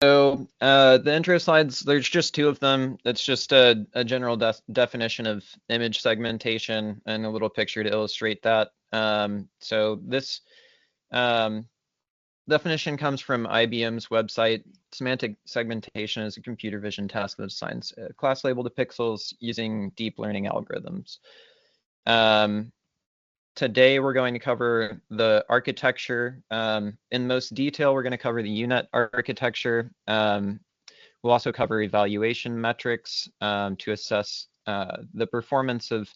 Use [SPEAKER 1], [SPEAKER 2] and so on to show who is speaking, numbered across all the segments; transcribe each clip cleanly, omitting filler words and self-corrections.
[SPEAKER 1] So the intro slides, there's just two of them. It's just a general definition of image segmentation and a little picture to illustrate that. So this definition comes from IBM's website. Semantic segmentation is a computer vision task that assigns a class label to pixels using deep learning algorithms. Today, we're going to cover the architecture. In most detail, we're going to cover the UNet architecture. We'll also cover evaluation metrics to assess the performance of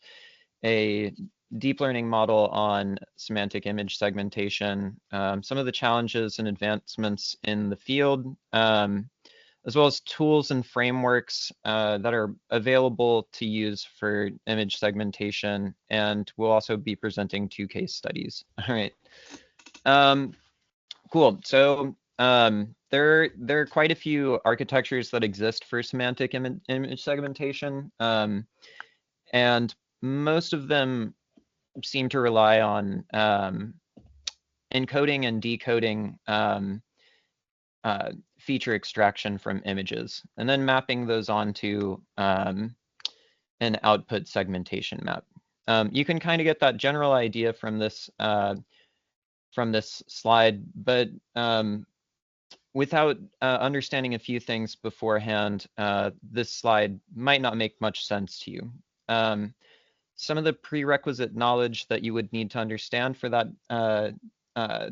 [SPEAKER 1] a deep learning model on semantic image segmentation, some of the challenges and advancements in the field, as well as tools and frameworks that are available to use for image segmentation. And we'll also be presenting 2 case studies. All right. Cool. So there are quite a few architectures that exist for semantic image segmentation. And most of them seem to rely on encoding and decoding feature extraction from images, and then mapping those onto an output segmentation map. You can kind of get that general idea from this slide, but without understanding a few things beforehand, this slide might not make much sense to you. Some of the prerequisite knowledge that you would need to understand for that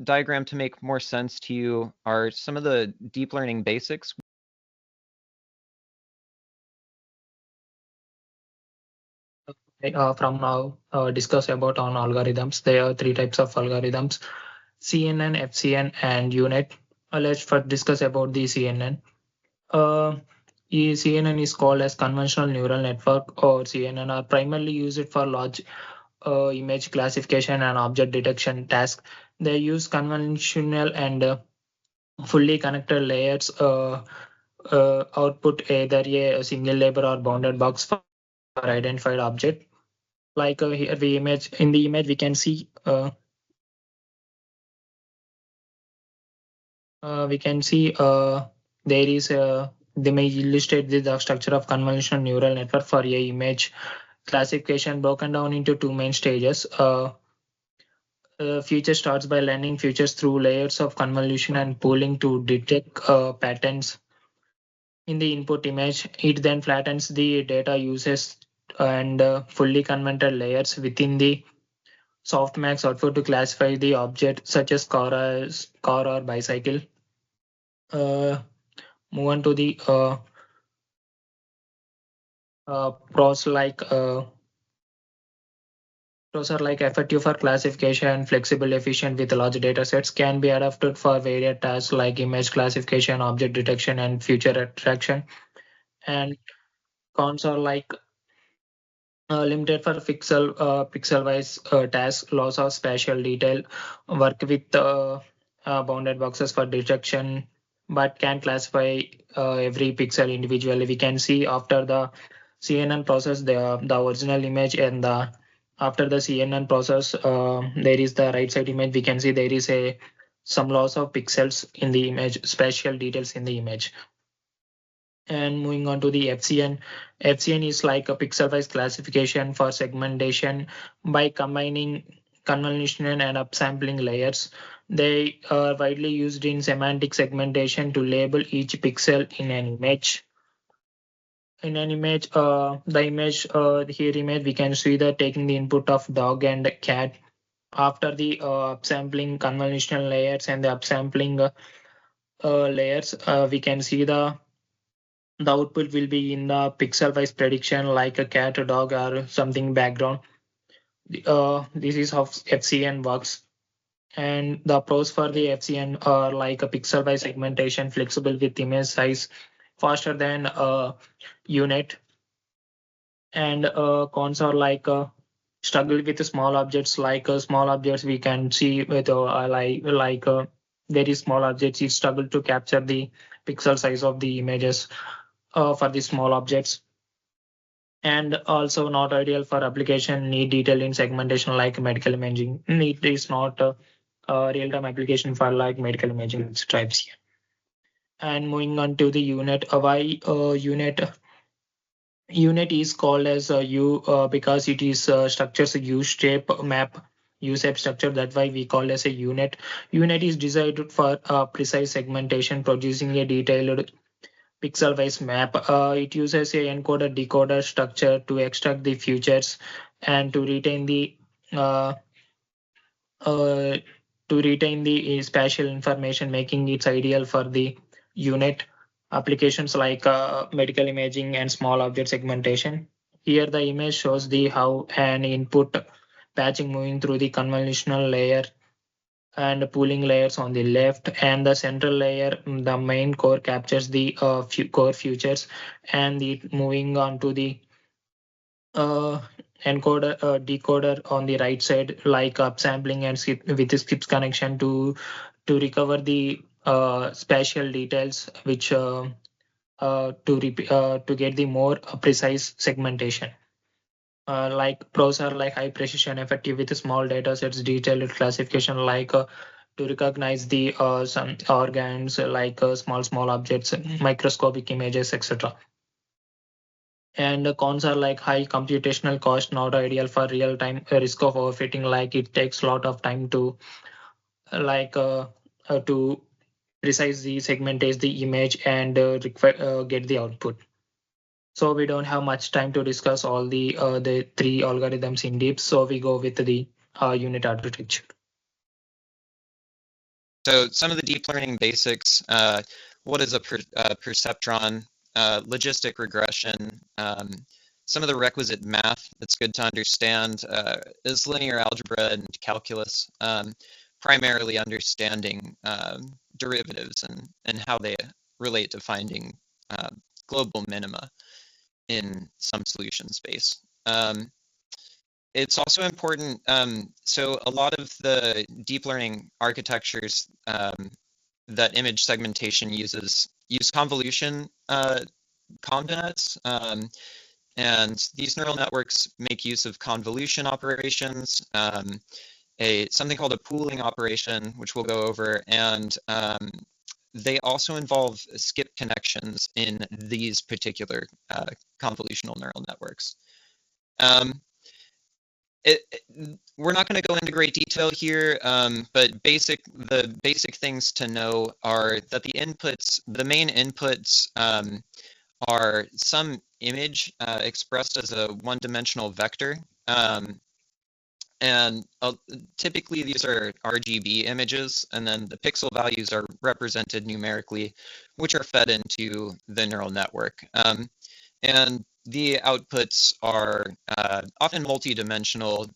[SPEAKER 1] diagram to make more sense to you are some of the deep learning basics.
[SPEAKER 2] From now, discuss about on algorithms. There are 3 types of algorithms: CNN, FCN, and UNet. Let's first discuss about the CNN. CNN is called as convolutional neural network, or CNN, are primarily used for large image classification and object detection tasks. They use convolutional and fully connected layers output either a single label or bounded box for identified object. Like here the image, in the image we can see there is they may illustrate the structure of convolutional neural network for a image classification broken down into 2 main stages. Feature starts by learning features through layers of convolution and pooling to detect patterns in the input image. It then flattens the data uses and fully convoluted layers within the softmax output to classify the object, such as car or bicycle. Move on to the pros are like effective for classification, flexible, efficient with large data sets, can be adapted for various tasks like image classification, object detection, and feature attraction. And cons are like limited for pixel-wise tasks, loss of spatial detail, work with bounded boxes for detection, but can classify every pixel individually. We can see after the CNN process the original image, and after the CNN process there is the right side image. We can see there is some loss of pixels in the image, spatial details in the image. And moving on to the FCN. FCN is like a pixel-wise classification for segmentation by combining convolutional and upsampling layers. They are widely used in semantic segmentation to label each pixel in an image. In an image, the image here image, we can see that taking the input of dog and cat. After the upsampling convolutional layers and the upsampling layers, we can see the output will be in the pixel-wise prediction, like a cat, a dog, or something background. This is how FCN works. And the pros for the FCN are like a pixel-wise segmentation, flexible with image size, faster than UNet. And cons are like struggle with small objects. Like small objects, we can see with very small objects, you struggle to capture the pixel size of the images for the small objects. And also not ideal for application need detail in segmentation like medical imaging. It is not a real-time application for like medical imaging types here. And moving on to the unit, why unit is called as a U because it is structures a U shape map, U shape structure. That's why we call as a unit. Unit is designed for precise segmentation, producing a detailed pixel-wise map. It uses a encoder-decoder structure to extract the features and uh, uh, to retain the spatial information, making it ideal for the unit applications like medical imaging and small object segmentation. Here, the image shows the how an input patching moving through the convolutional layer and pooling layers on the left, and the central layer, the main core, captures the core features, and it moving on to the uh, encoder decoder on the right side, like upsampling and skip with the skips connection to recover the spatial details, which to get the more precise segmentation. Like pros are like high precision, effective with small data sets, detailed classification, like to recognize the some organs, like small objects, microscopic images, etc. And the cons are like high computational cost, not ideal for real time, risk of overfitting, like it takes a lot of time to like to precise the segmentate the image and get the output. So we don't have much time to discuss all the three algorithms in deep, so we go with the unit architecture.
[SPEAKER 1] So some of the deep learning basics, what is a perceptron, logistic regression, some of the requisite math that's good to understand is linear algebra and calculus, primarily understanding derivatives and how they relate to finding global minima in some solution space. It's also important, so a lot of the deep learning architectures that image segmentation use convolution convnets, and these neural networks make use of convolution operations, something called a pooling operation, which we'll go over, and they also involve skip connections in these particular convolutional neural networks. We're not going to go into great detail here, but the basic things to know are that the main inputs are some image expressed as a one-dimensional vector, and typically these are RGB images, and then the pixel values are represented numerically, which are fed into the neural network. And the outputs are often multi-dimensional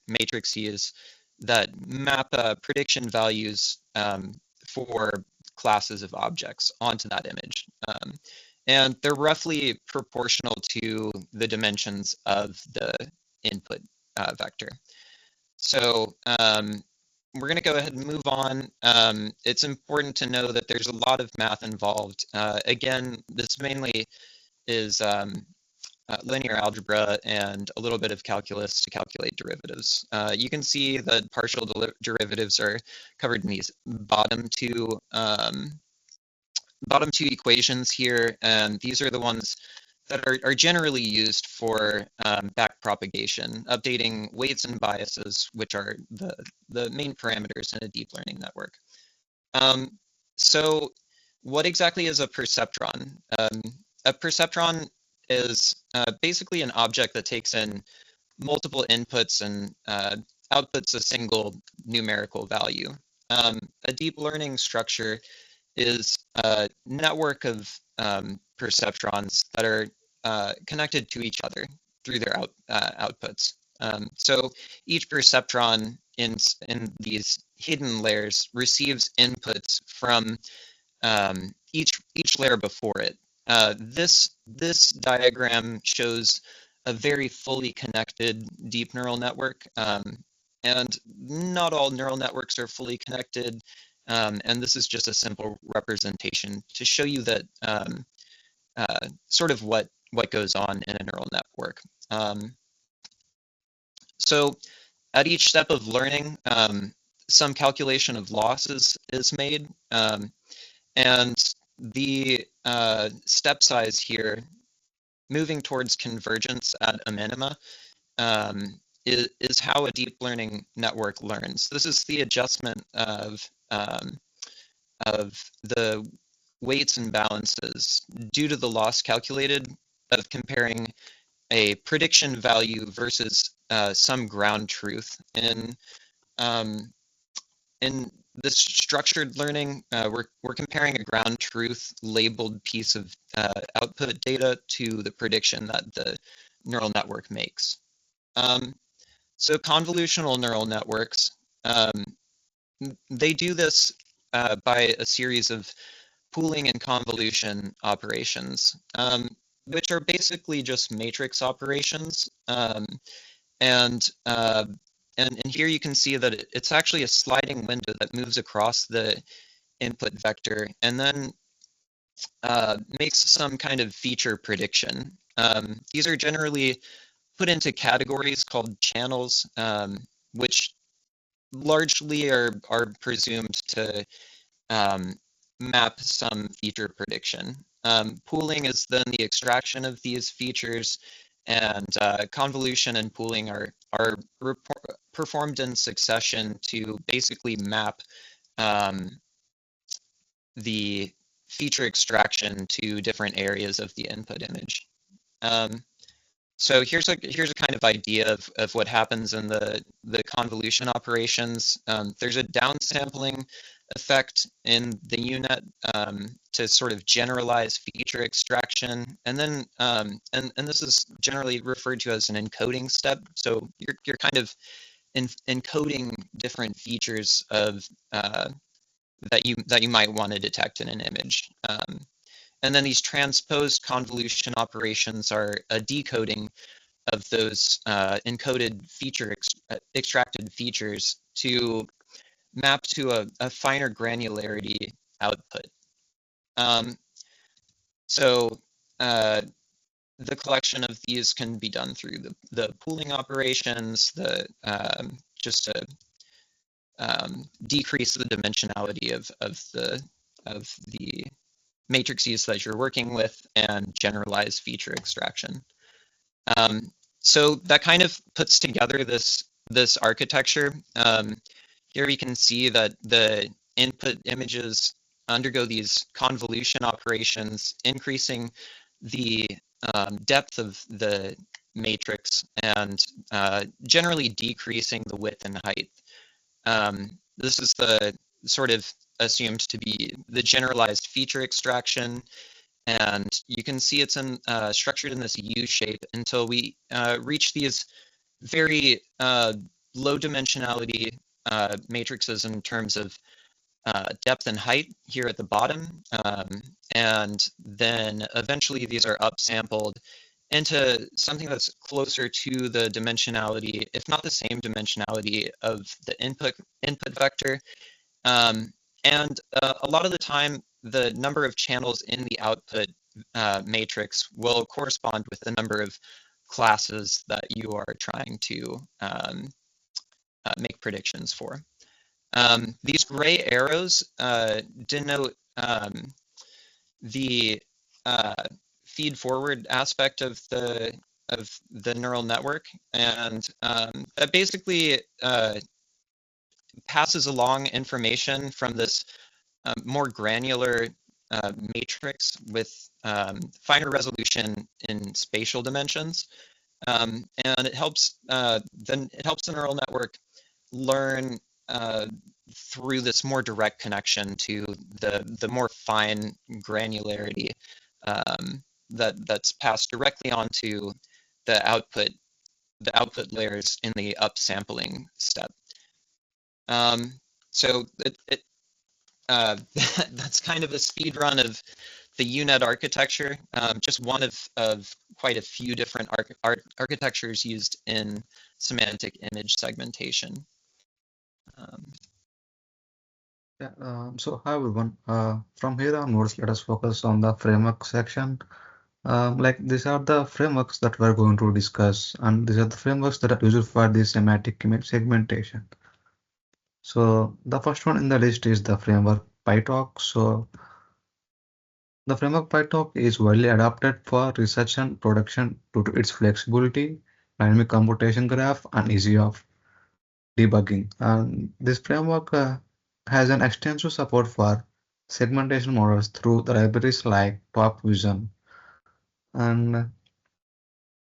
[SPEAKER 1] matrices that map prediction values for classes of objects onto that image. And they're roughly proportional to the dimensions of the input vector. So we're going to go ahead and move on. It's important to know that there's a lot of math involved. Again, this mainly is linear algebra and a little bit of calculus to calculate derivatives. You can see that partial derivatives are covered in these bottom two equations here, and these are the ones that are generally used for backpropagation, updating weights and biases, which are the main parameters in a deep learning network. So what exactly is a perceptron? A perceptron is basically an object that takes in multiple inputs and outputs a single numerical value. A deep learning structure is a network of perceptrons that are connected to each other through their outputs. So each perceptron in these hidden layers receives inputs from each layer before it. This diagram shows a very fully connected deep neural network, and not all neural networks are fully connected, and this is just a simple representation to show you that sort of what goes on in a neural network. So at each step of learning, some calculation of losses is made, And the step size here, moving towards convergence at a minima, is how a deep learning network learns. This is the adjustment of the weights and balances due to the loss calculated of comparing a prediction value versus some ground truth. In this structured learning, we're comparing a ground truth labeled piece of output data to the prediction that the neural network makes. So convolutional neural networks, they do this by a series of pooling and convolution operations, which are basically just matrix operations. And here you can see that it's actually a sliding window that moves across the input vector and then makes some kind of feature prediction. These are generally put into categories called channels, which largely are presumed to map some feature prediction. Pooling is then the extraction of these features, and convolution and pooling are performed in succession to basically map the feature extraction to different areas of the input image. So here's a kind of idea of what happens in the convolution operations. There's a downsampling effect in the UNet to sort of generalize feature extraction, and then and this is generally referred to as an encoding step. So you're kind of encoding different features of that you might want to detect in an image. And then these transposed convolution operations are a decoding of those encoded feature extracted features to map to a finer granularity output. So the collection of these can be done through the pooling operations, just to decrease the dimensionality of the matrices that you're working with, and generalize feature extraction. So that kind of puts together this architecture. Here we can see that the input images undergo these convolution operations, increasing the depth of the matrix and generally decreasing the width and height. This is the sort of assumed to be the generalized feature extraction, and you can see it's structured in this U shape until we reach these very low dimensionality matrices in terms of depth and height here at the bottom, and then eventually these are upsampled into something that's closer to the dimensionality, if not the same dimensionality, of the input vector. And a lot of the time, the number of channels in the output matrix will correspond with the number of classes that you are trying to make predictions for. These gray arrows denote the feed forward aspect of the neural network, and that basically passes along information from this more granular matrix with finer resolution in spatial dimensions, and it helps the neural network learn through this more direct connection to the more fine granularity that's passed directly onto the output layers in the upsampling step. So that's kind of a speed run of the UNet architecture, just one of quite a few different architectures used in semantic image segmentation.
[SPEAKER 3] So hi everyone. From here onwards, let us focus on the framework section. Like these are the frameworks that we're going to discuss, and these are the frameworks that are used for the semantic image segmentation. So the first one in the list is the framework PyTalk. So The framework PyTorch is widely adopted for research and production due to its flexibility, dynamic computation graph, and easy of debugging. And this framework has an extensive support for segmentation models through the libraries like Top Vision. And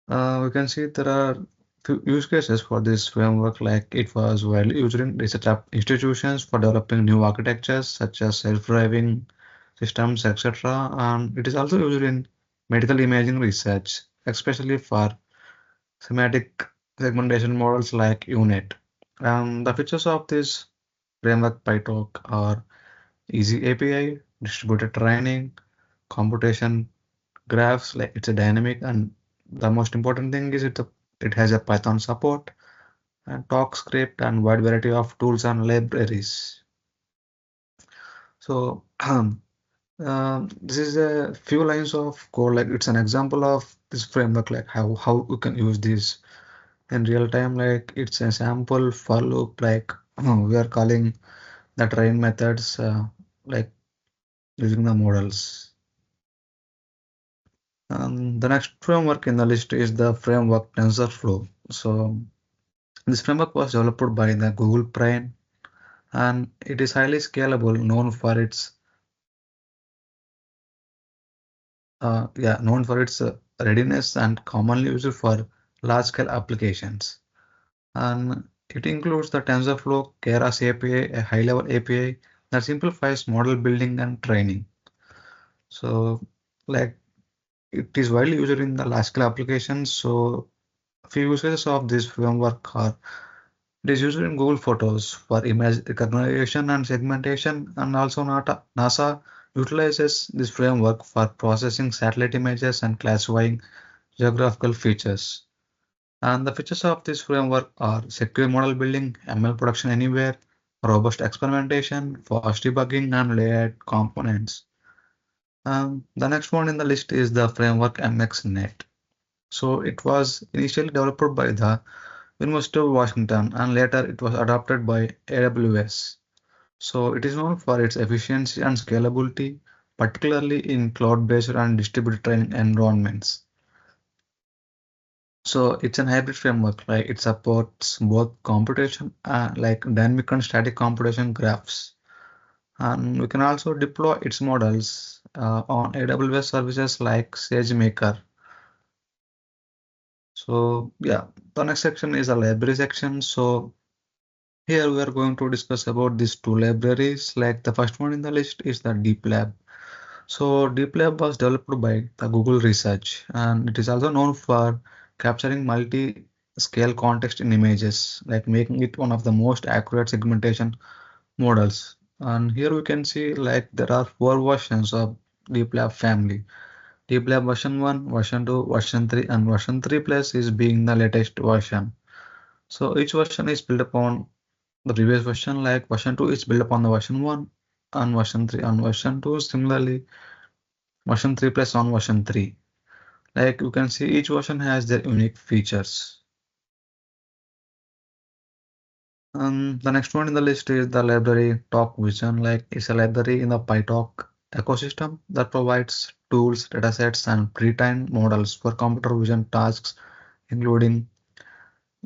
[SPEAKER 3] we can see there are few use cases for this framework, like it was widely used in research institutions for developing new architectures such as self-driving systems, etc. And it is also used in medical imaging research, especially for semantic segmentation models like UNIT. The features of this framework PyTorch are easy API, distributed training, computation graphs, like it's a dynamic, and the most important thing is it has a Python support and talk script and wide variety of tools and libraries. So this is a few lines of code, like it's an example of this framework, like how we can use this in real time. Like it's a sample for loop, like we are calling the train methods, like using the models. The next framework in the list is the framework TensorFlow. So this framework was developed by the Google Brain, and it is highly scalable, known for its readiness and commonly used for large-scale applications. And it includes the TensorFlow Keras API, a high-level API that simplifies model building and training. So, like it is widely used in the large-scale applications. So, a few uses of this framework are: it is used in Google Photos for image recognition and segmentation, and also NASA utilizes this framework for processing satellite images and classifying geographical features. And the features of this framework are secure model building, ML production anywhere, robust experimentation, fast debugging, and layered components. The next one in the list is the framework MXNet. So it was initially developed by the University of Washington, and later it was adopted by AWS. So it is known for its efficiency and scalability, particularly in cloud-based and distributed training environments. So it's an hybrid framework, like it supports both computation, like dynamic and static computation graphs. And we can also deploy its models on AWS services like SageMaker. So yeah, the next section is a library section. So here we are going to discuss about these two libraries. Like the first one in the list is the DeepLab. So DeepLab was developed by the Google Research, and it is also known for capturing multi-scale context in images, like making it one of the most accurate segmentation models. And here we can see like there are four versions of DeepLab family. DeepLab version 1, version 2, version 3, and version 3 plus is being the latest version. So each version is built upon the previous version, like version 2 is built upon the version 1, and version 3 on version 2. Similarly, version 3 plus on version 3. Like you can see each version has their unique features. The next one in the list is the library Talk Vision. Like it's a library in the PyTorch ecosystem that provides tools, datasets, and pre-trained models for computer vision tasks, including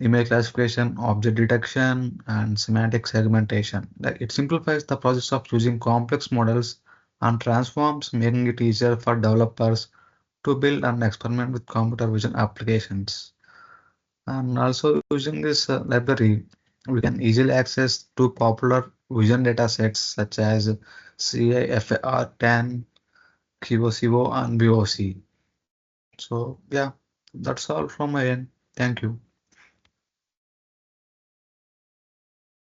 [SPEAKER 3] image classification, object detection, and semantic segmentation. Like it simplifies the process of using complex models and transforms, making it easier for developers to build and experiment with computer vision applications. And also using this library, we can easily access two popular vision data sets such as CIFAR10, QOCO, and BOC. So yeah, that's all from my end. Thank you.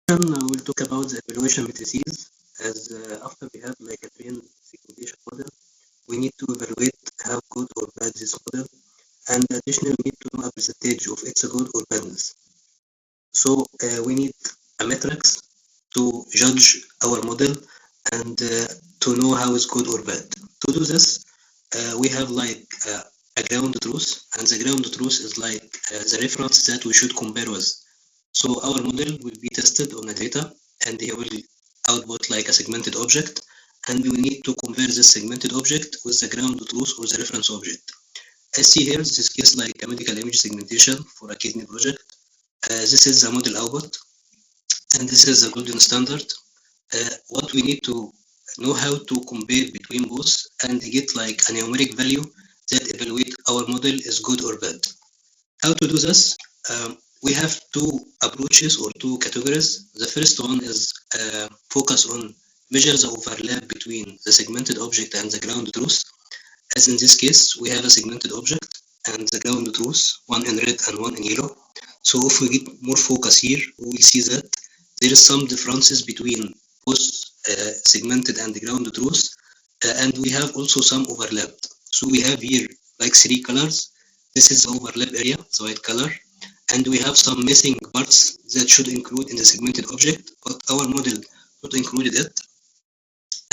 [SPEAKER 4] We'll talk about the evaluation matrices, as after we have like a trained segmentation model, we need to evaluate how good or bad this model, and additionally we need to know a percentage of its good or badness. So we need a matrix to judge our model and to know how it's good or bad. To do this, we have like a ground truth, and the ground truth is like the reference that we should compare with. So our model will be tested on the data, and he will output like a segmented object, and we need to compare this segmented object with the ground truth or the reference object. As see here, this is case like a medical image segmentation for a kidney project. This is the model output, and this is the golden standard. What we need to know how to compare between both and get like a numeric value that evaluate our model is good or bad. How to do this? We have two approaches or two categories. The first one is focus on measure the overlap between the segmented object and the ground truth. As in this case, we have a segmented object and the ground truth, one in red and one in yellow. So if we get more focus here, we will see that there is some differences between both segmented and the ground truth, and we have also some overlap. So we have here like three colors. This is the overlap area, the white color, and we have some missing parts that should include in the segmented object, but our model not included it.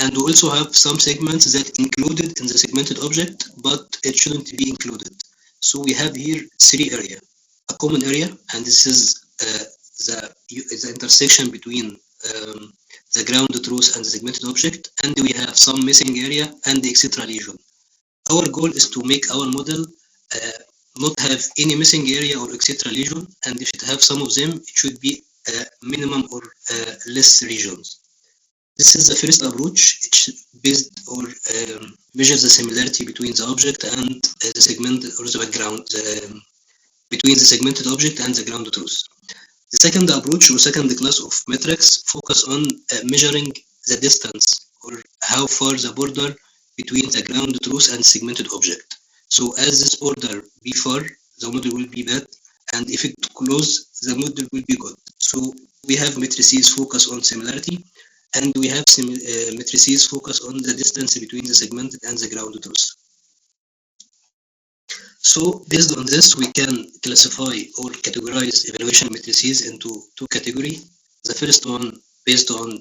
[SPEAKER 4] And we also have some segments that included in the segmented object, but it shouldn't be included. So we have here three areas. A common area, and this is the intersection between the ground truth and the segmented object, and we have some missing area and the etc. lesion. Our goal is to make our model not have any missing area or etc. lesion, and if it have some of them, it should be minimum or less regions. This is the first approach. It's based or measures the similarity between the object and the segment or the background, between the segmented object and the ground truth. The second approach or second class of metrics focus on measuring the distance or how far the border between the ground truth and segmented object. So as this border be far, the model will be bad, and if it close, the model will be good. So we have matrices focus on similarity, and we have matrices focus on the distance between the segmented and the ground truth. So based on this, we can classify or categorize evaluation matrices into two categories. The first one based on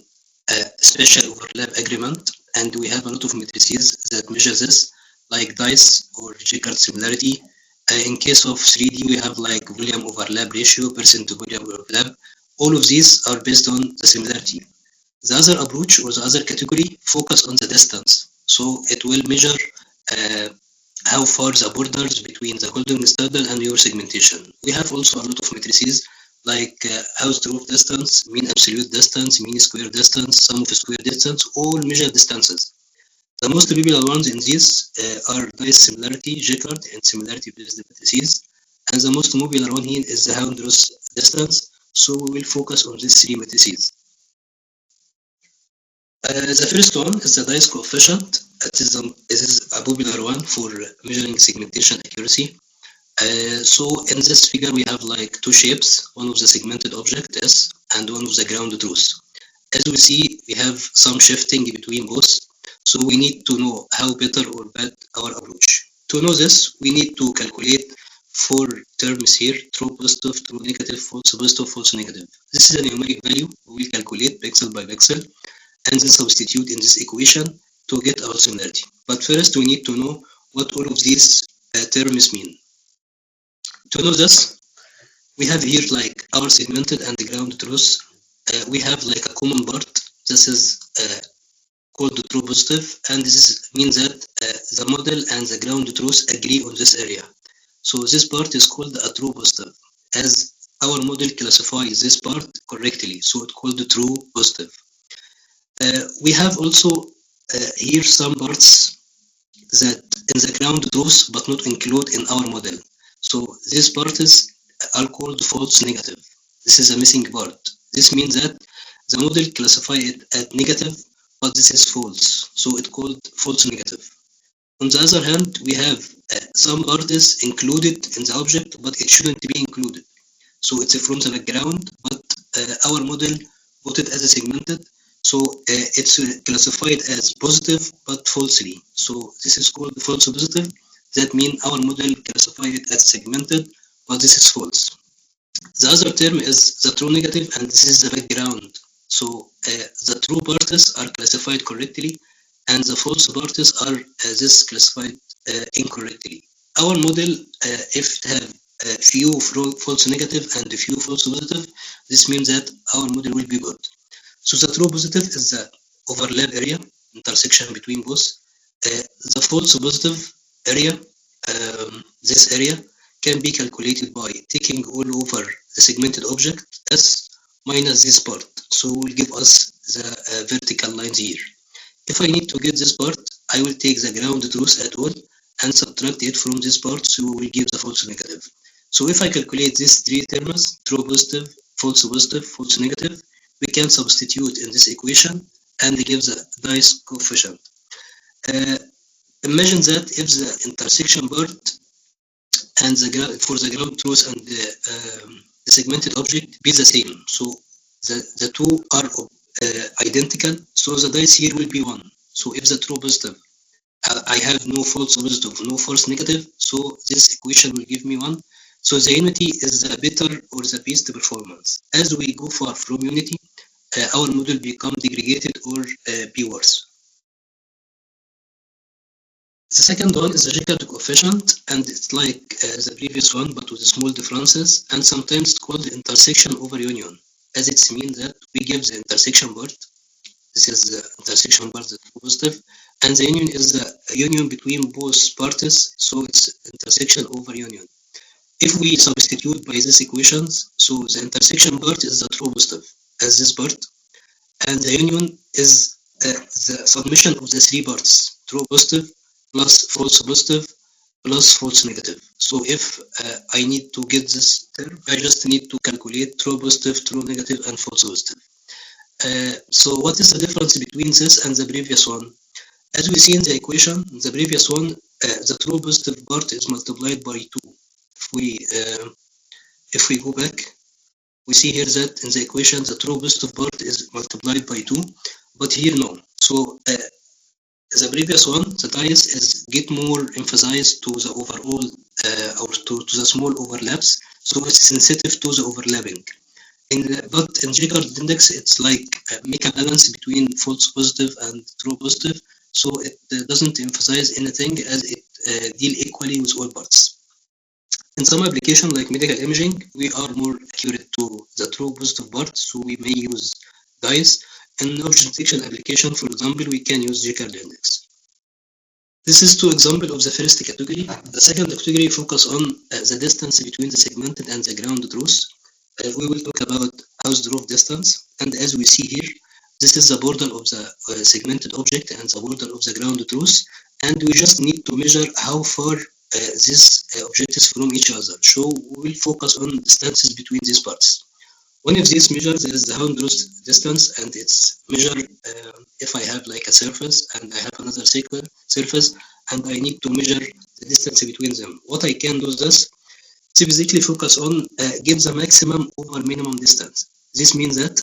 [SPEAKER 4] a spatial overlap agreement, and we have a lot of matrices that measure this, like DICE or J-card similarity. In case of 3D, we have like volume overlap ratio, percent to volume overlap. All of these are based on the similarity. The other approach or the other category focus on the distance. So it will measure how far the borders between the golden standard and your segmentation. We have also a lot of matrices like house roof distance, mean absolute distance, mean square distance, sum of square distance, all measure distances. The most popular ones in these are DICE similarity, J-card, and similarity based matrices. And the most popular one here is the house roof distance. So we will focus on these three matrices. The first one is the DICE coefficient. It is a popular one for measuring segmentation accuracy. So in this figure, we have like two shapes, one of the segmented object S and one of the ground truth. As we see, we have some shifting between both. So we need to know how better or bad our approach. To know this, we need to calculate four terms here: true positive, true negative, false positive, false negative. This is a numeric value. We will calculate pixel by pixel and then substitute in this equation to get our similarity. But first, we need to know what all of these terms mean. To know this, we have here like our segmented and the ground truth. We have like a common part. This is called the true positive, and this means that the model and the ground truth agree on this area. So this part is called a true positive, as our model classifies this part correctly. So it's called the true positive. We have also here some parts that in the ground truth but not include in our model. So these parts are called false negative. This is a missing part. This means that the model classify it as negative, but this is false. So it's called false negative. On the other hand, we have some parts included in the object, but it shouldn't be included. So it's from the background, but our model put it as a segmented. So it's classified as positive, but falsely. So this is called false positive. That means our model classified it as segmented, but this is false. The other term is the true negative, and this is the background. So the true parts are classified correctly, and the false parts are this classified incorrectly. Our model, if it have few false negative and few false positive, this means that our model will be good. So the true positive is the overlap area, intersection between both. The false positive area, this area, can be calculated by taking all over the segmented object S minus this part. So it will give us the vertical lines here. If I need to get this part, I will take the ground truth at all and subtract it from this part, so we will give the false negative. So if I calculate these three terms, true positive, false negative, we can substitute in this equation and give the nice coefficient. Imagine that if the intersection part and for the ground truth and the segmented object be the same, so the two are identical, so the dice here will be 1. So if the true positive, I have no false positive, no false negative, so this equation will give me 1. So the unity is the better or the best performance. As we go far from unity, our model become degraded or be worse. The second one is the Jacob coefficient, and it's like the previous one, but with small differences, and sometimes it's called intersection over union, as it means that we give the intersection part. This is the intersection part that's positive, and the union is the union between both parties, so it's intersection over union. If we substitute by these equations, so the intersection part is the true positive, as this part, and the union is the summation of the three parts, true positive, plus false positive, plus false negative. So if I need to get this term, I just need to calculate true positive, true negative, and false positive. So what is the difference between this and the previous one? As we see in the equation, the previous one, the true positive part is multiplied by 2. If we go back, we see here that in the equation, the true positive part is multiplied by 2, but here no. So the previous one, the dice is get more emphasized to the overall or to the small overlaps, so it's sensitive to the overlapping. But in Jacob index, it's like make a balance between false positive and true positive, so it doesn't emphasize anything as it deal equally with all parts. In some application like medical imaging, we are more accurate to the true positive part, so we may use dice. In object detection application, for example, we can use Jacob index. This is two examples of the first category. The second category focus on the distance between the segmented and the ground truth. We will talk about Hausdorff distance, and as we see here, this is the border of the segmented object and the border of the ground truth, and we just need to measure how far these objects from each other. So we will focus on distances between these parts. One of these measures is the Hausdorff distance, and it's measured if I have like a surface and I have another surface, and I need to measure the distance between them. What I can do is this. To basically focus on give the maximum over minimum distance. This means that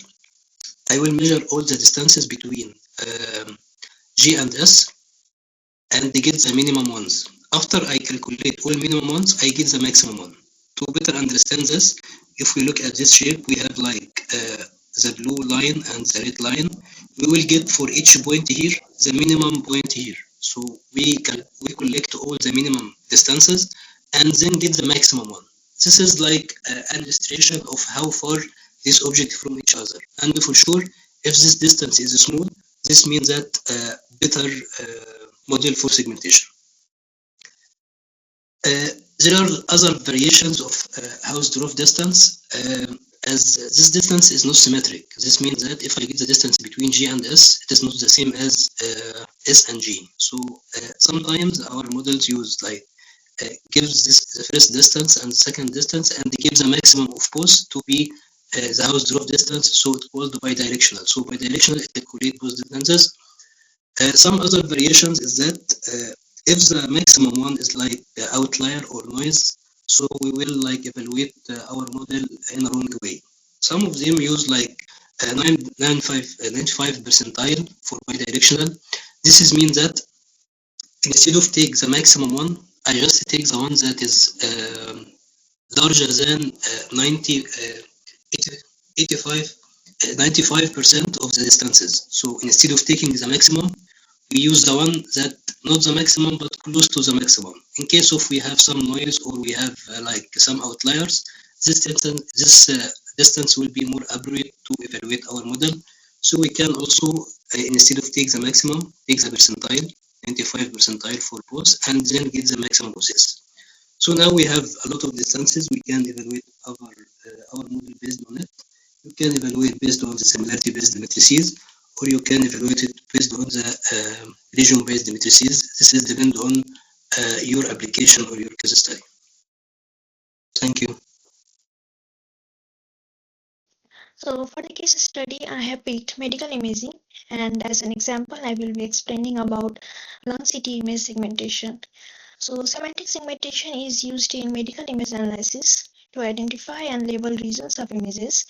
[SPEAKER 4] I will measure all the distances between G and S and get the minimum ones. After I calculate all minimum ones, I get the maximum one. To better understand this, if we look at this shape, we have like the blue line and the red line. We will get for each point here the minimum point here. So we collect all the minimum distances and then get the maximum one. This is like an illustration of how far this object from each other. And for sure, if this distance is small, this means that better model for segmentation. There are other variations of Hausdorff distance, as this distance is not symmetric. This means that if I get the distance between G and S, it is not the same as S and G. So sometimes our models use like gives this the first distance and the second distance, and they give the maximum of both to be the Hausdorff distance, so it's called bidirectional. So bidirectional, it calculates both distances. Some other variations is that if the maximum one is like outlier or noise, so we will like evaluate our model in a wrong way. Some of them use like 95 percentile for bidirectional. This means that instead of take the maximum one, I just take the one that is larger than 95% of the distances. So instead of taking the maximum, we use the one that not the maximum but close to the maximum. In case of we have some noise or we have like some outliers, this distance will be more appropriate to evaluate our model. So we can also, instead of take the maximum, take the percentile, 95 percentile for both, and then get the maximum process. So now we have a lot of distances. We can evaluate our model based on it. You can evaluate based on the similarity-based matrices, or you can evaluate it based on the region-based matrices. This is depend on your application or your case study. Thank you.
[SPEAKER 5] So for the case study, I have picked medical imaging, and as an example, I will be explaining about lung CT image segmentation. So semantic segmentation is used in medical image analysis to identify and label regions of images,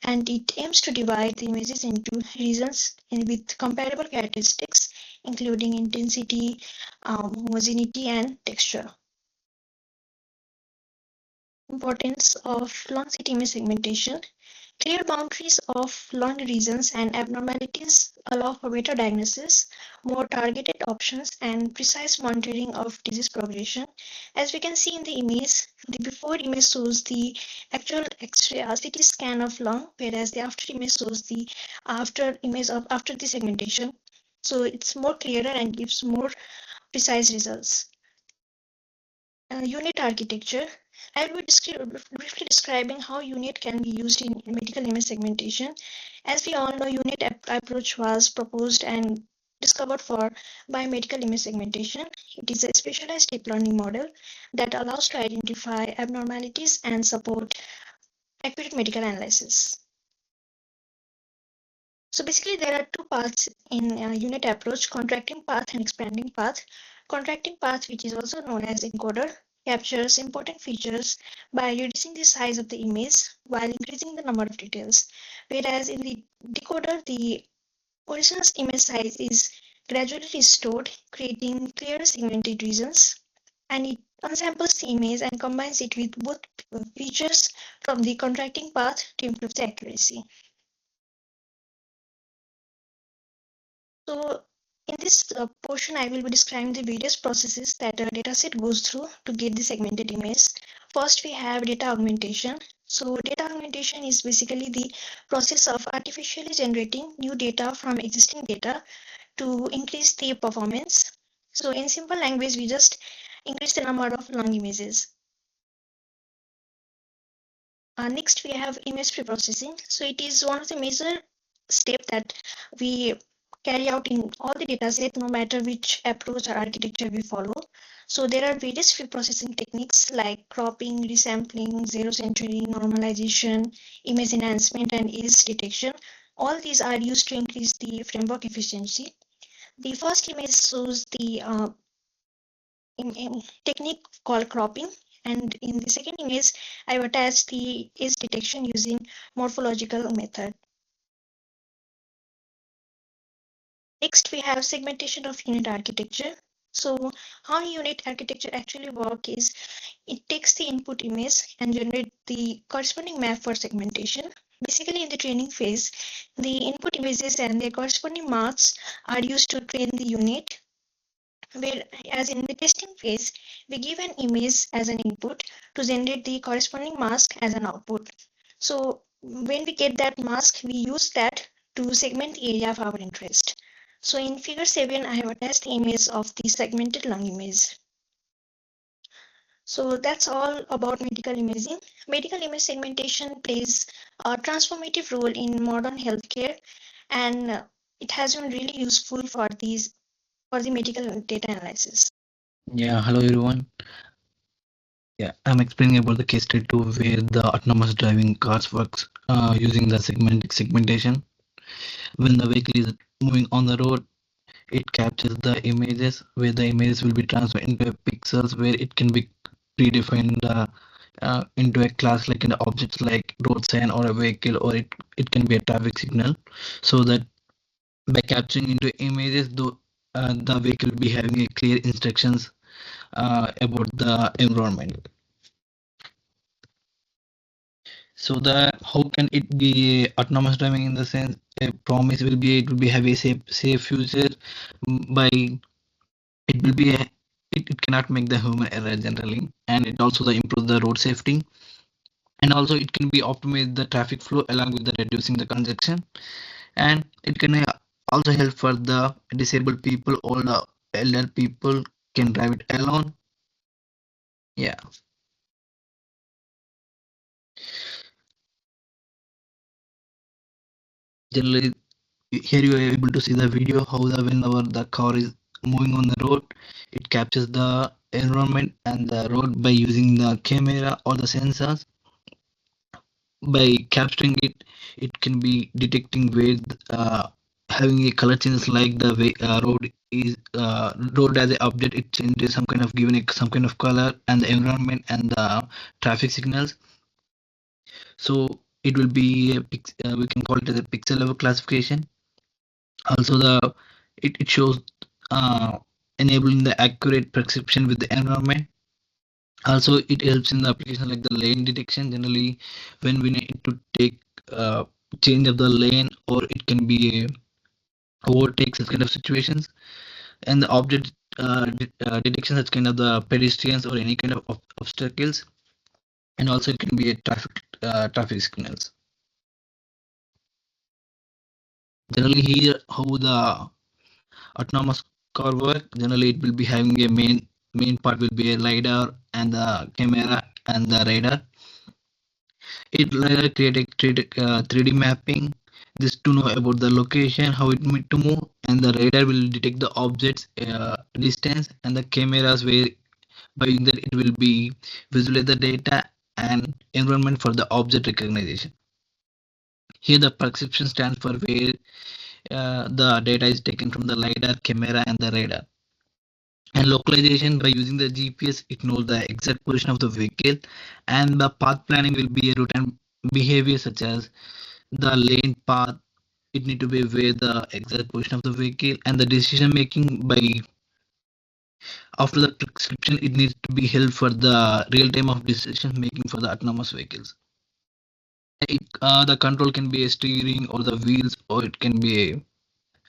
[SPEAKER 5] and it aims to divide the images into regions with comparable characteristics, including intensity, homogeneity, and texture. Importance of lung CT image segmentation. Clear boundaries of lung regions and abnormalities allow for better diagnosis, more targeted options, and precise monitoring of disease progression. As we can see in the image, the before image shows the actual X-ray CT scan of lung, whereas the after image shows the after image of after the segmentation. So it's more clearer and gives more precise results. Unit architecture. I will be briefly describing how unit can be used in medical image segmentation. As we all know, unit approach was proposed and discovered for biomedical image segmentation. It is a specialized deep learning model that allows to identify abnormalities and support accurate medical analysis. So basically, there are two paths in unit approach: contracting path and expanding path. Contracting path, which is also known as encoder, captures important features by reducing the size of the image while increasing the number of details. Whereas in the decoder, the original image size is gradually restored, creating clear segmented regions, and it unsamples the image and combines it with both features from the contracting path to improve the accuracy. So in this portion, I will be describing the various processes that a dataset goes through to get the segmented image. First, we have data augmentation. So data augmentation is basically the process of artificially generating new data from existing data to increase the performance. So in simple language, we just increase the number of lung images. Next, we have image preprocessing. So it is one of the major steps that we carry out in all the dataset, no matter which approach or architecture we follow. So there are various preprocessing techniques like cropping, resampling, zero century, normalization, image enhancement, and edge detection. All these are used to increase the framework efficiency. The first image shows the technique called cropping, and in the second image, I've attached the edge detection using morphological method. Next, we have segmentation of unit architecture. So how unit architecture actually works is it takes the input image and generates the corresponding map for segmentation. Basically, in the training phase, the input images and their corresponding marks are used to train the unit. Whereas in the testing phase, we give an image as an input to generate the corresponding mask as an output. So when we get that mask, we use that to segment the area of our interest. So in figure 7, I have attached the image of the segmented lung image. So that's all about medical imaging. Medical image segmentation plays a transformative role in modern healthcare, and it has been really useful for the medical data analysis.
[SPEAKER 6] Yeah, hello everyone. Yeah, I'm explaining about the case study 2 where the autonomous driving cars works using the segmentation. When the vehicle is moving on the road, it captures the images where the images will be transferred into pixels where it can be predefined into a class like an objects like road sign or a vehicle, or it can be a traffic signal, so that by capturing into images the vehicle will be having a clear instructions about the environment. So the how can it be autonomous driving in the sense a promise will be it will be have a safe future by it will be it cannot make the human error generally, and it also the improve the road safety, and also it can be optimize the traffic flow along with the reducing the congestion, and it can also help for the disabled people or the elder people can drive it alone. Yeah. Generally, here you are able to see the video how whenever the car is moving on the road, it captures the environment and the road by using the camera or the sensors. By capturing it, it can be detecting where having a color changes, like the way road as an object, it changes some kind of some kind of color, and the environment and the traffic signals. So it will be we can call it as a pixel level classification. Also it shows uh, enabling the accurate perception with the environment. Also it helps in the application like the lane detection. Generally, when we need to take change of the lane, or it can be a overtake, such kind of situations, and the object detection, such kind of the pedestrians or any kind of obstacles, and also it can be a traffic signals. Generally, here how the autonomous car work. Generally, it will be having a main part will be a lidar and the camera and the radar. It lidar create a 3D mapping. This to know about the location, how it need to move, and the radar will detect the objects distance, and the cameras where by that it will be visualize the data and environment for the object recognition. Here the perception stands for where the data is taken from the lidar, camera, and the radar. And localization, by using the GPS, it knows the exact position of the vehicle, and the path planning will be a route and behavior such as the lane path. It need to be aware the exact position of the vehicle, and the decision making by after the prescription, it needs to be held for the real time of decision making for the autonomous vehicles. The control can be a steering or the wheels, or it can be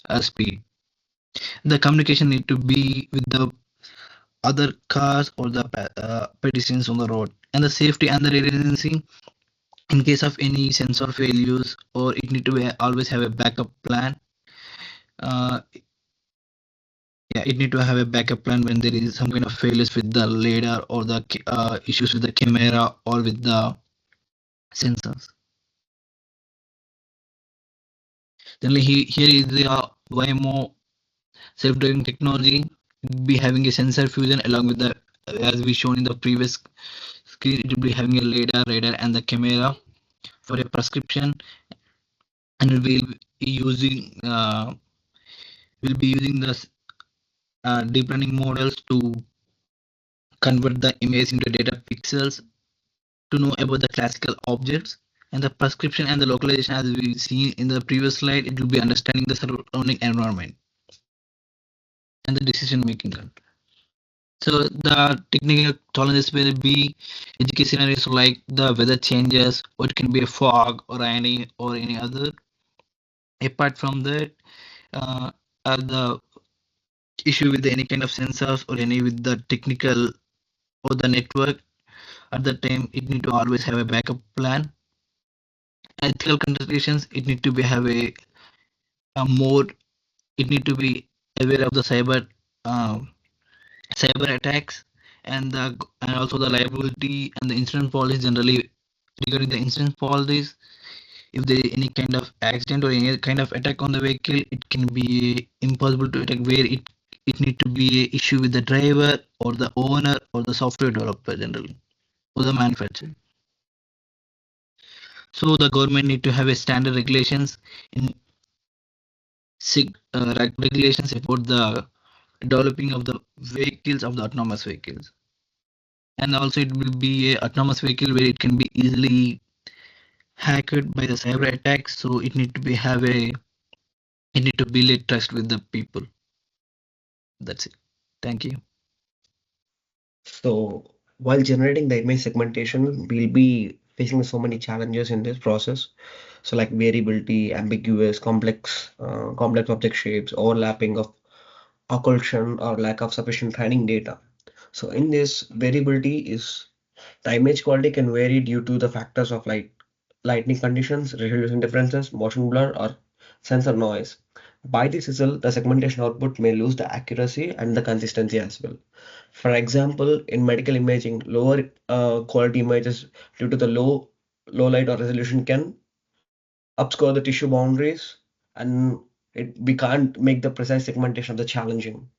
[SPEAKER 6] a speed. The communication need to be with the other cars or the pedestrians on the road, and the safety and the redundancy in case of any sensor failures, or it need to always have a backup plan. Yeah, it need to have a backup plan when there is some kind of failures with the radar or the issues with the camera or with the sensors. Then here is the YMO self-driving technology. Be having a sensor fusion along with the, as we shown in the previous screen, it will be having a radar and the camera for a prescription, and we'll be using the deep learning models to convert the image into data pixels to know about the classical objects. And the prescription and the localization, as we see in the previous slide, it will be understanding the surrounding environment and the decision making. So the technical challenges will be education scenarios like the weather changes, or it can be a fog or any other. Apart from that, the issue with any kind of sensors or any with the technical or the network, at the time it need to always have a backup plan. Ethical considerations, it need to be have a mode. It need to be aware of the cyber attacks, and also the liability and the insurance policy. Generally, regarding the insurance policies, if there is any kind of accident or any kind of attack on the vehicle, it can be impossible to attack where it need to be a issue with the driver or the owner or the software developer generally or the manufacturer. So the government need to have a standard regulations in regulations about the developing of the vehicles of the autonomous vehicles. And also it will be a autonomous vehicle where it can be easily hacked by the cyber attacks, so it need to be it need to build a trust with the people. That's it. Thank you.
[SPEAKER 7] So while generating the image segmentation, we'll be facing so many challenges in this process. So like variability, ambiguous, complex object shapes, overlapping of occultation, or lack of sufficient training data. So in this, variability is the image quality can vary due to the factors of lightning conditions, resolution differences, motion blur, or sensor noise. By this result, the segmentation output may lose the accuracy and the consistency as well. For example, in medical imaging, lower quality images due to the low light or resolution can obscure the tissue boundaries, and we can't make the precise segmentation of the challenging.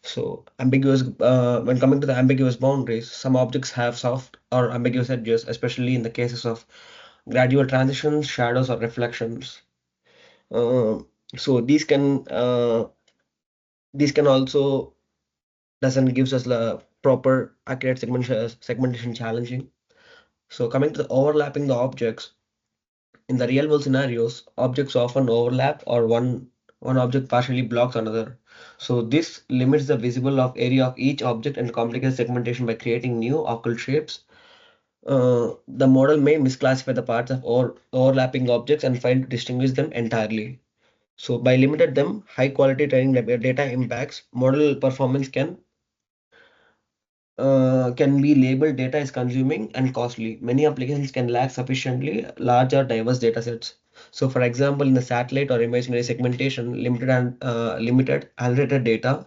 [SPEAKER 7] So ambiguous, when coming to the ambiguous boundaries, some objects have soft or ambiguous edges, especially in the cases of gradual transitions, shadows, or reflections. Uh, so these can also doesn't gives us the proper accurate segmentation challenging. So coming to the overlapping the objects, in the real world scenarios, objects often overlap or one object partially blocks another. So this limits the visible of area of each object and complicates segmentation by creating new occult shapes. The model may misclassify the parts of overlapping objects and fail to distinguish them entirely. So by limited them, high quality training data impacts model performance can be labeled data is consuming and costly. Many applications can lack sufficiently large or diverse data sets. So for example, in the satellite or imaginary segmentation, limited unrated data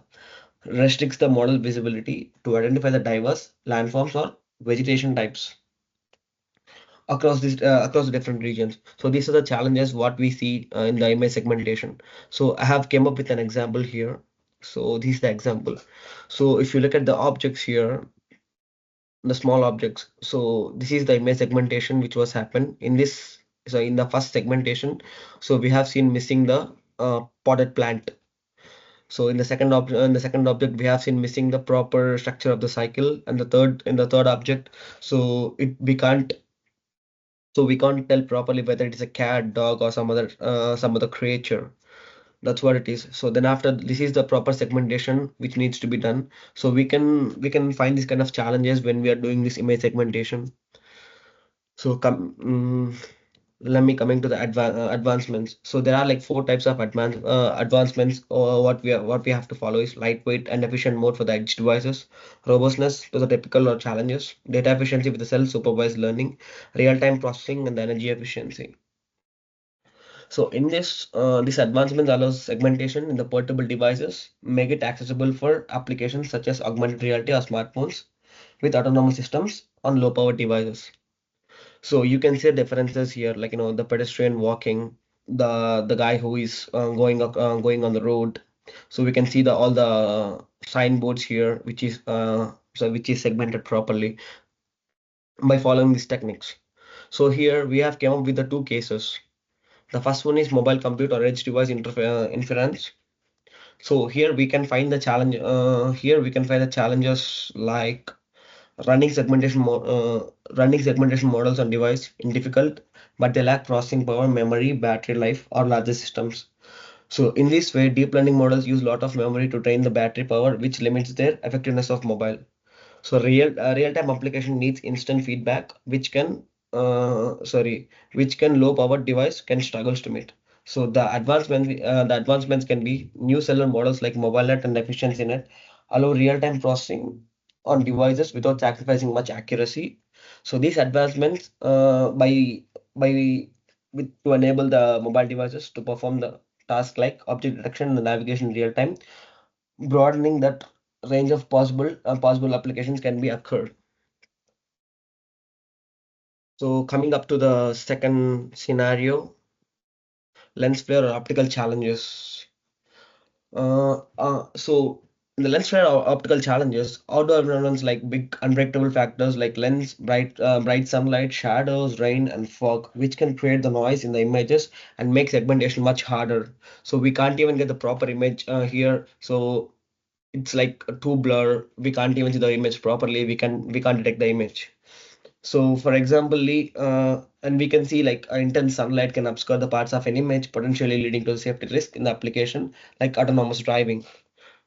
[SPEAKER 7] restricts the model visibility to identify the diverse landforms or vegetation types across the different regions. So these are the challenges what we see in the image segmentation. So I have came up with an example here. So this is the example. So if you look at the objects here, the small objects. So this is the image segmentation which was happened in this. So in the first segmentation, so we have seen missing the potted plant. So in the second object, we have seen missing the proper structure of the cycle, and the third object, so we can't tell properly whether it is a cat, dog, or some other creature. That's what it is. So then after this is the proper segmentation which needs to be done. So we can find these kind of challenges when we are doing this image segmentation. So let me coming to the advancements. So there are like four types of advancements. Or what we have to follow is lightweight and efficient mode for the edge devices, robustness to the typical or challenges, data efficiency with the self-supervised learning, real-time processing, and the energy efficiency. So in this advancement allows segmentation in the portable devices, make it accessible for applications such as augmented reality or smartphones with autonomous systems on low power devices. So you can see differences here, like the pedestrian walking, the guy who is going on the road. So we can see all the signboards here, which is segmented properly by following these techniques. So here we have came up with the two cases. The first one is mobile computer or edge device inference. So here we can find the challenge. Here we can find the challenges like running segmentation models on device in difficult, but they lack processing power, memory, battery life, or larger systems. So in this way, deep learning models use a lot of memory to train the battery power, which limits their effectiveness of mobile. So real-time application needs instant feedback, which can low power device can struggles to meet. So the advancements can be new cellular models like MobileNet and EfficiencyNet allow real-time processing on devices without sacrificing much accuracy. So these advancements by to enable the mobile devices to perform the task like object detection and navigation in real time, broadening that range of possible applications can be occurred. So coming up to the second scenario, lens flare or optical challenges. So in the lens flare or optical challenges, outdoor environments like big unpredictable factors like lens, bright sunlight, shadows, rain, and fog, which can create the noise in the images and make segmentation much harder. So we can't even get the proper image here. So it's like a too blur. We can't even see the image properly. We can't detect the image. So for example, and we can see like intense sunlight can obscure the parts of an image, potentially leading to safety risk in the application like autonomous driving.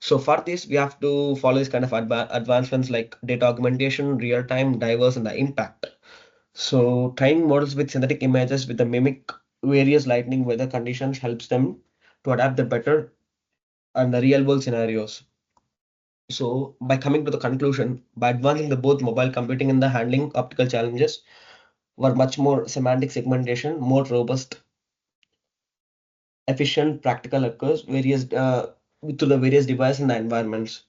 [SPEAKER 7] So for this, we have to follow this kind of advancements like data augmentation, real-time, diverse, and the impact. So training models with synthetic images with the mimic various lightning weather conditions helps them to adapt the better and the real world scenarios. So by coming to the conclusion, by advancing the both mobile computing and the handling optical challenges were much more semantic segmentation, more robust efficient, practical occurs through the various devices in the environments.